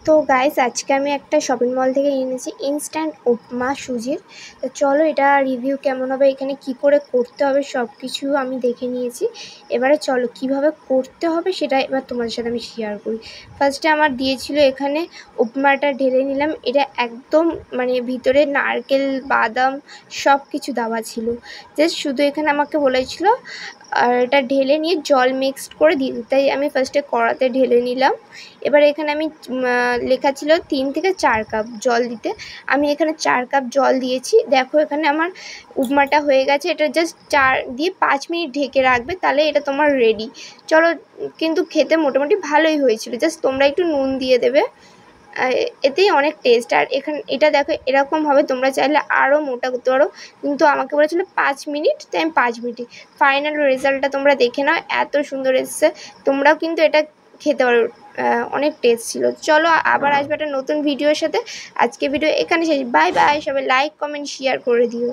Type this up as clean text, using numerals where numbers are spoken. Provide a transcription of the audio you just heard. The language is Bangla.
তো গাইস আজকে আমি একটা শপিং মল থেকে এনেছি ইনস্ট্যান্ট উপমা সুজির। তো চলো এটা রিভিউ কেমন হবে, এখানে কি করে করতে হবে সব কিছু আমি দেখে নিয়েছি। এবারে চলো কিভাবে করতে হবে সেটা এবার তোমাদের সাথে আমি শেয়ার করি। ফার্স্টে আমার দিয়েছিল এখানে উপমাটা ঢেলে নিলাম। এটা একদম মানে ভিতরে নারকেল বাদাম সব কিছু দেওয়া ছিল। জাস্ট শুধু এখানে আমাকে বলেছিল আর এটা ঢেলে নিয়ে জল মিক্সড করে দিয়ে দিই, তাই আমি ফার্স্টে কড়াতে ঢেলে নিলাম। এবার এখানে আমি লেখা ছিল 3 থেকে 4 কাপ জল দিতে, আমি এখানে 4 কাপ জল দিয়েছি। দেখো এখানে আমার উপমাটা হয়ে গেছে। এটা জাস্ট 4 দিয়ে 5 মিনিট ঢেকে রাখবে, তাহলে এটা তোমার রেডি। চলো, কিন্তু খেতে মোটামুটি ভালোই হয়েছিল, জাস্ট তোমরা একটু নুন দিয়ে দেবে, এতেই অনেক টেস্ট। আর এখানে এটা দেখো এরকম হবে, তোমরা চাইলে আরও মোটা করতে পারো, কিন্তু আমাকে বলেছিল 5 মিনিট, তাই আমি 5 মিনিটে। ফাইনাল রেজাল্টটা তোমরা দেখে নাও, এত সুন্দর এসছে। তোমরাও কিন্তু এটা খেতে পারো, অনেক টেস্ট ছিল। চলো আবার আসবে একটা নতুন ভিডিওর সাথে। আজকে ভিডিও এখানে শেষ। বাই বাই, সবাই লাইক কমেন্ট শেয়ার করে দিও।